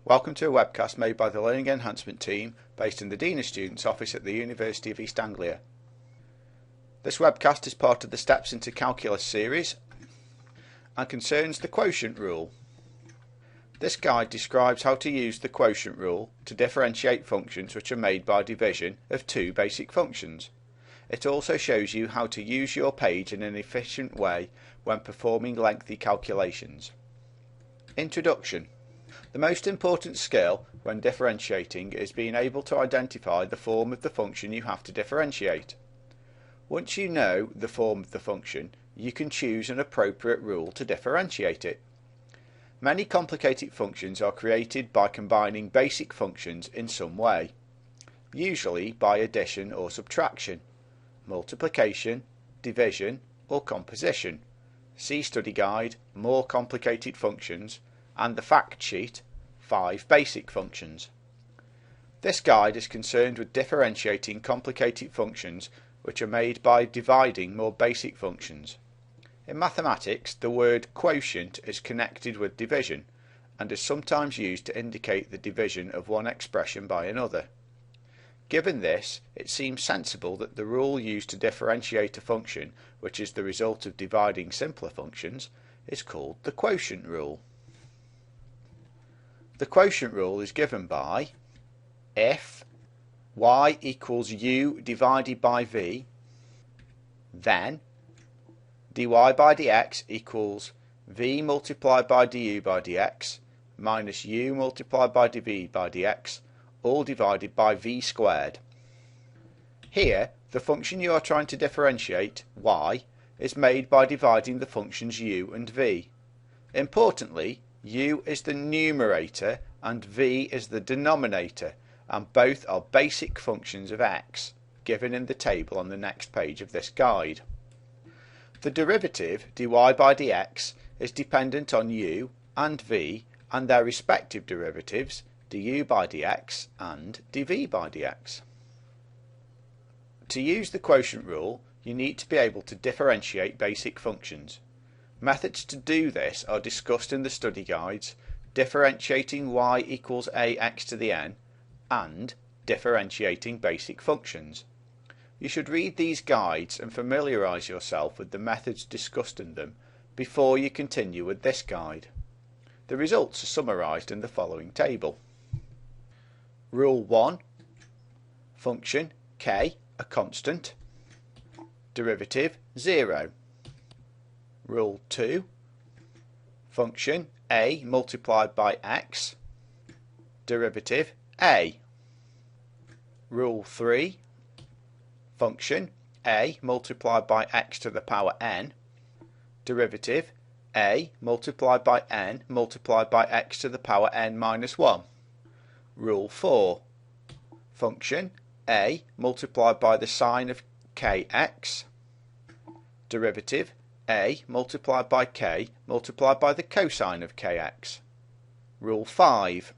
Welcome to a webcast made by the Learning Enhancement team based in the Dean of Students office at the University of East Anglia. This webcast is part of the Steps into Calculus series and concerns the Quotient Rule. This guide describes how to use the Quotient Rule to differentiate functions which are made by division of two basic functions. It also shows you how to use your page in an efficient way when performing lengthy calculations. Introduction. The most important skill when differentiating is being able to identify the form of the function you have to differentiate. Once you know the form of the function, you can choose an appropriate rule to differentiate it. Many complicated functions are created by combining basic functions in some way, usually by addition or subtraction, multiplication, division or composition. See study guide, More Complicated Functions, and the fact sheet, 5 basic functions. This guide is concerned with differentiating complicated functions which are made by dividing more basic functions. In mathematics, the word quotient is connected with division and is sometimes used to indicate the division of one expression by another. Given this, it seems sensible that the rule used to differentiate a function which is the result of dividing simpler functions is called the quotient rule. The quotient rule is given by if y equals u divided by v, then dy by dx equals v multiplied by du by dx minus u multiplied by dv by dx, all divided by v squared. Here, the function you are trying to differentiate, y, is made by dividing the functions u and v. Importantly, u is the numerator and v is the denominator, and both are basic functions of x, given in the table on the next page of this guide. The derivative, dy by dx, is dependent on u and v and their respective derivatives, du by dx and dv by dx. To use the quotient rule, you need to be able to differentiate basic functions. Methods to do this are discussed in the study guides, differentiating y equals ax to the n and differentiating basic functions. You should read these guides and familiarise yourself with the methods discussed in them before you continue with this guide. The results are summarised in the following table. Rule 1. Function k, a constant. Derivative 0. Rule 2. Function a multiplied by x. Derivative a. Rule 3. Function a multiplied by x to the power n. Derivative a multiplied by n multiplied by x to the power n minus 1. Rule 4. Function a multiplied by the sine of kx. Derivative a multiplied by k multiplied by the cosine of kx. Rule 5.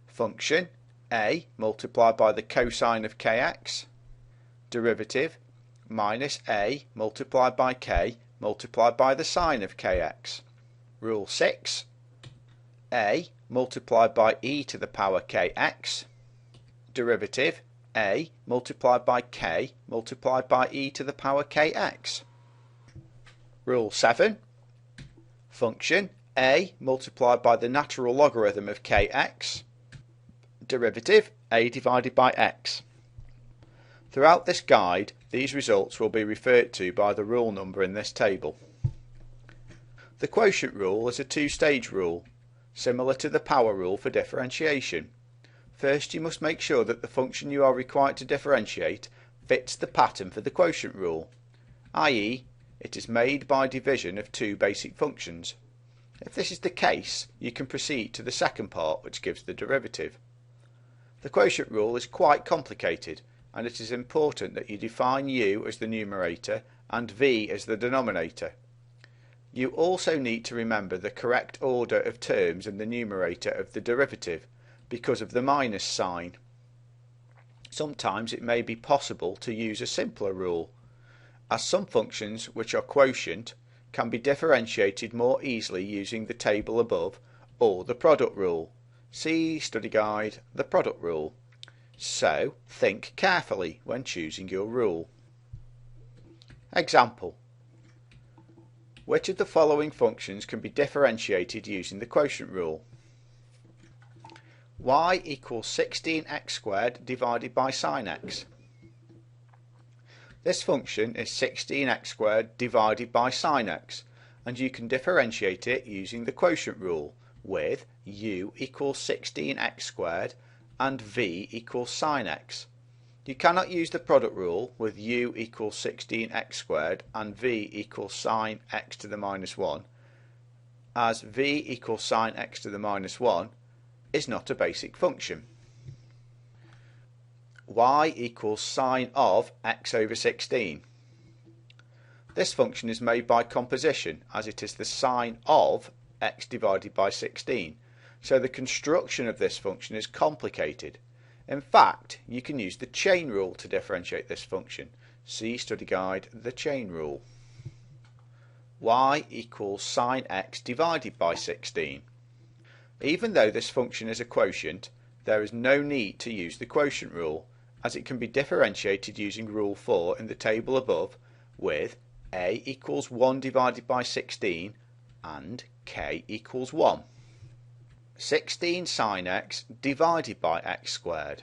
Function a multiplied by the cosine of kx. Derivative minus a multiplied by k multiplied by the sine of kx. Rule 6. A multiplied by e to the power kx. Derivative a multiplied by k multiplied by e to the power kx. Rule 7. Function a multiplied by the natural logarithm of kx. Derivative a divided by x. Throughout this guide, these results will be referred to by the rule number in this table. The quotient rule is a two-stage rule, similar to the power rule for differentiation. First, you must make sure that the function you are required to differentiate fits the pattern for the quotient rule, i.e., it is made by division of two basic functions. If this is the case, you can proceed to the second part, which gives the derivative. The quotient rule is quite complicated, and it is important that you define u as the numerator and v as the denominator. You also need to remember the correct order of terms in the numerator of the derivative because of the minus sign. Sometimes it may be possible to use a simpler rule, as some functions which are quotient can be differentiated more easily using the table above or the product rule. See study guide, the product rule. So think carefully when choosing your rule. Example. Which of the following functions can be differentiated using the quotient rule? Y equals 16x squared divided by sin x. This function is 16x squared divided by sin x, and you can differentiate it using the quotient rule with u equals 16x squared and v equals sin x. You cannot use the product rule with u equals 16x squared and v equals sin x to the minus 1, as v equals sin x to the minus 1 is not a basic function. Y equals sine of x over 16. This function is made by composition, as it is the sine of x divided by 16, so the construction of this function is complicated. In fact, you can use the chain rule to differentiate this function. See study guide, the chain rule. Y equals sine x divided by 16. Even though this function is a quotient, there is no need to use the quotient rule, as it can be differentiated using rule 4 in the table above with a equals 1 divided by 16 and k equals 1. 16 sin x divided by x squared.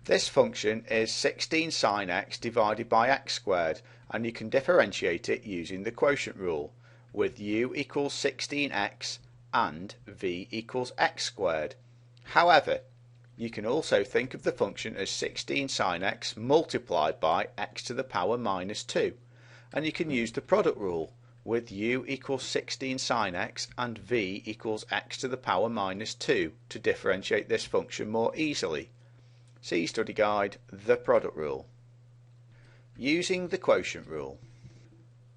This function is 16 sin x divided by x squared, and you can differentiate it using the quotient rule with u equals 16x and v equals x squared. However, you can also think of the function as 16 sin x multiplied by x to the power minus 2, and you can use the product rule with u equals 16 sin x and v equals x to the power minus 2 to differentiate this function more easily. See study guide, the product rule. Using the quotient rule.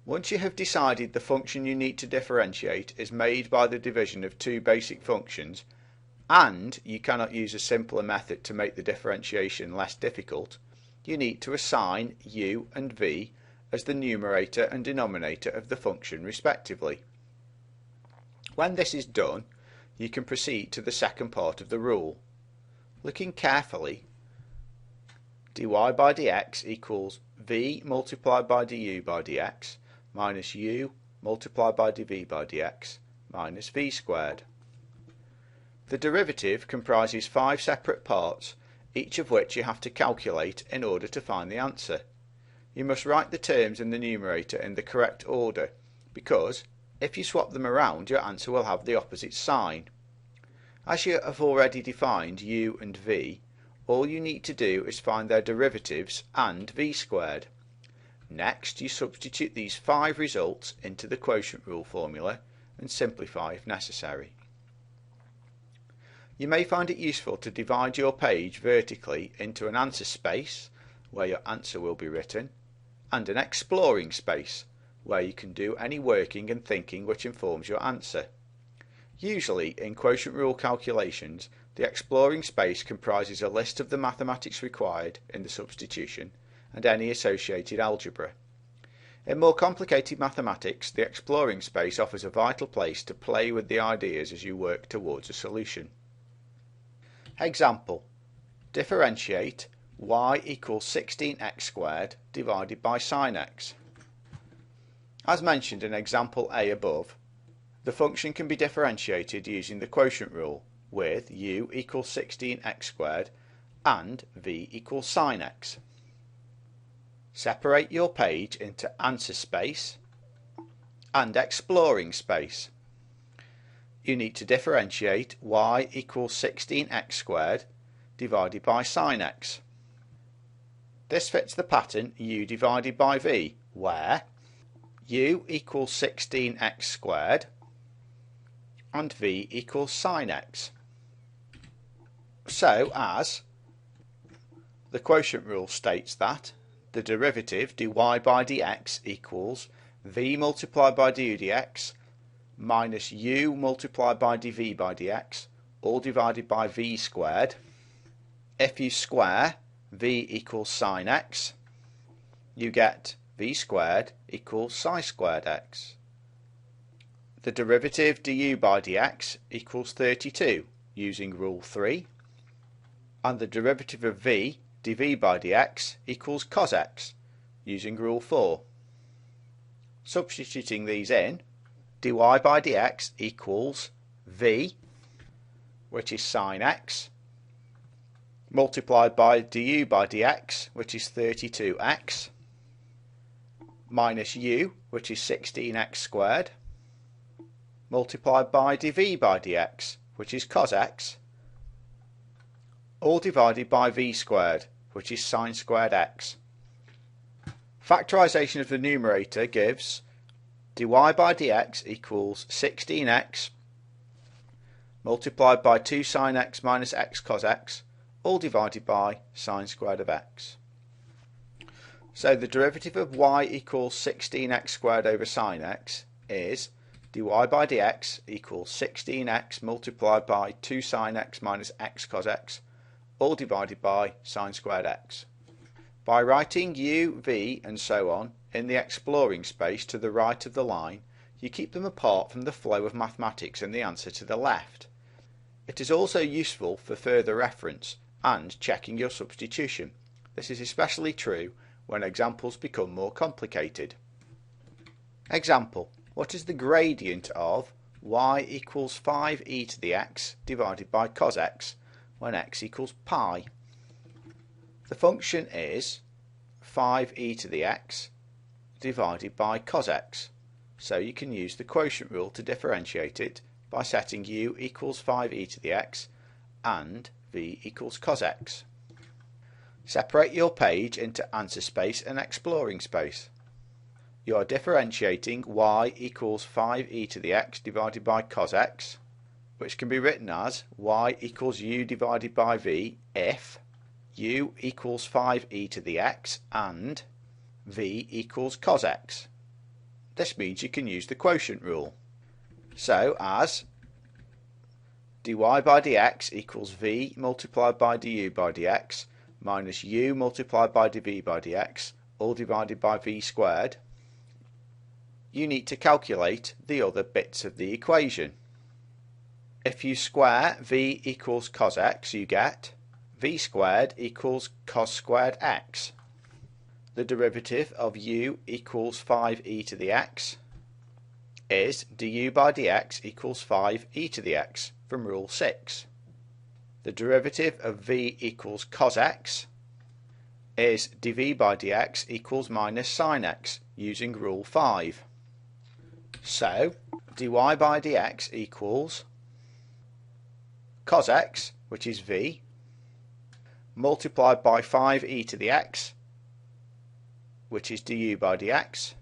Once you have decided the function you need to differentiate is made by the division of two basic functions, and you cannot use a simpler method to make the differentiation less difficult, you need to assign u and v as the numerator and denominator of the function respectively. When this is done, you can proceed to the second part of the rule. Looking carefully, dy by dx equals v multiplied by du by dx minus u multiplied by dv by dx minus v squared. The derivative comprises 5 separate parts, each of which you have to calculate in order to find the answer. You must write the terms in the numerator in the correct order, because if you swap them around your answer will have the opposite sign. As you have already defined u and v, all you need to do is find their derivatives and v squared. Next, you substitute these 5 results into the quotient rule formula and simplify if necessary. You may find it useful to divide your page vertically into an answer space, where your answer will be written, and an exploring space, where you can do any working and thinking which informs your answer. Usually, in quotient rule calculations, the exploring space comprises a list of the mathematics required in the substitution and any associated algebra. In more complicated mathematics, the exploring space offers a vital place to play with the ideas as you work towards a solution. Example. Differentiate y equals 16x squared divided by sin x. As mentioned in example A above, the function can be differentiated using the quotient rule with u equals 16x squared and v equals sin x. Separate your page into answer space and exploring space. You need to differentiate y equals 16x squared divided by sin x. This fits the pattern u divided by v, where u equals 16x squared and v equals sin x. So as the quotient rule states that the derivative dy by dx equals v multiplied by du dx minus u multiplied by dv by dx, all divided by v squared. If you square v equals sin x, you get v squared equals psi squared x. The derivative du by dx equals 32, using rule 3, and the derivative of v dv by dx equals cos x using rule 4. Substituting these in, dy by dx equals v, which is sin x, multiplied by du by dx, which is 32x, minus u, which is 16x squared, multiplied by dv by dx, which is cos x, all divided by v squared, which is sin squared x. Factorisation of the numerator gives dy by dx equals 16x multiplied by 2 sin x minus x cos x, all divided by sin squared of x. So the derivative of y equals 16x squared over sin x is dy by dx equals 16x multiplied by 2 sin x minus x cos x, all divided by sin squared x. By writing u, v and so on in the exploring space to the right of the line, you keep them apart from the flow of mathematics and the answer to the left. It is also useful for further reference and checking your substitution. This is especially true when examples become more complicated. Example: what is the gradient of y equals 5e to the x divided by cos x when x equals pi? The function is 5e to the x divided by cos x, so you can use the quotient rule to differentiate it by setting u equals 5e to the x and v equals cos x. Separate your page into answer space and exploring space. You are differentiating y equals 5e to the x divided by cos x, which can be written as y equals u divided by v if u equals 5e to the x and v equals cos x. This means you can use the quotient rule. So as dy by dx equals v multiplied by du by dx minus u multiplied by dv by dx, all divided by v squared, you need to calculate the other bits of the equation. If you square v equals cos x, you get v squared equals cos squared x. The derivative of u equals 5e to the x is du by dx equals 5e to the x from rule 6. The derivative of v equals cos x is dv by dx equals minus sin x using rule 5. So dy by dx equals cos x, which is v, multiplied by 5e to the x, which is du by dx,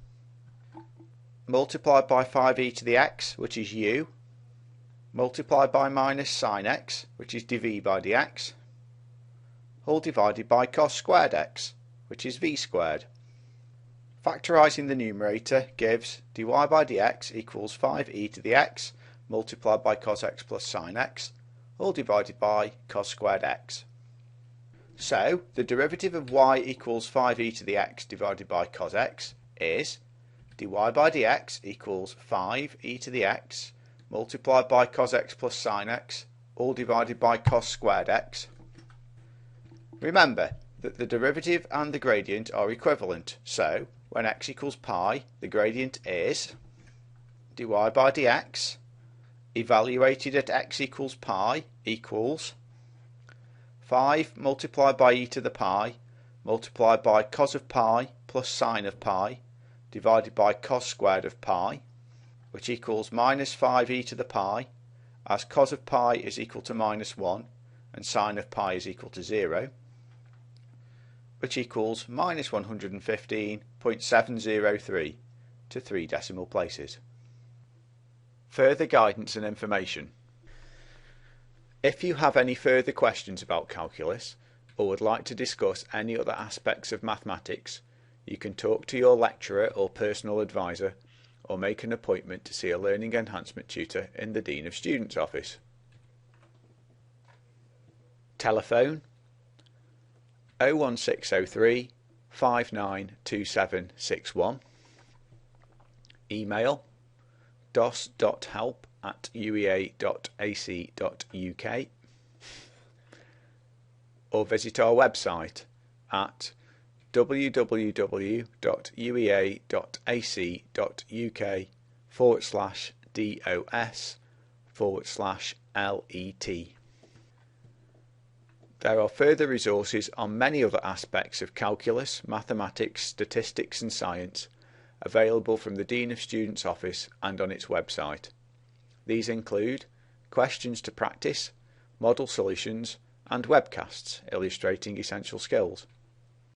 multiplied by 5e to the x, which is u, multiplied by minus sin x, which is dv by dx, all divided by cos squared x, which is v squared. Factorising the numerator gives dy by dx equals 5e to the x multiplied by cos x plus sin x, all divided by cos squared x. So the derivative of y equals 5e to the x divided by cos x is dy by dx equals 5e to the x multiplied by cos x plus sin x, all divided by cos squared x. Remember that the derivative and the gradient are equivalent, so when x equals pi, the gradient is dy by dx evaluated at x equals pi equals 5 multiplied by e to the pi multiplied by cos of pi plus sin of pi divided by cos squared of pi, which equals minus 5e to the pi, as cos of pi is equal to minus 1 and sin of pi is equal to 0, which equals minus 115.703 to 3 decimal places. Further guidance and information. If you have any further questions about calculus or would like to discuss any other aspects of mathematics, you can talk to your lecturer or personal advisor or make an appointment to see a learning enhancement tutor in the Dean of Students office. Telephone 01603 592761. Email dos.help at uea.ac.uk, or visit our website at www.uea.ac.uk/dos/let. There are further resources on many other aspects of calculus, mathematics, statistics and science available from the Dean of Students Office and on its website. These include questions to practice, model solutions and webcasts illustrating essential skills.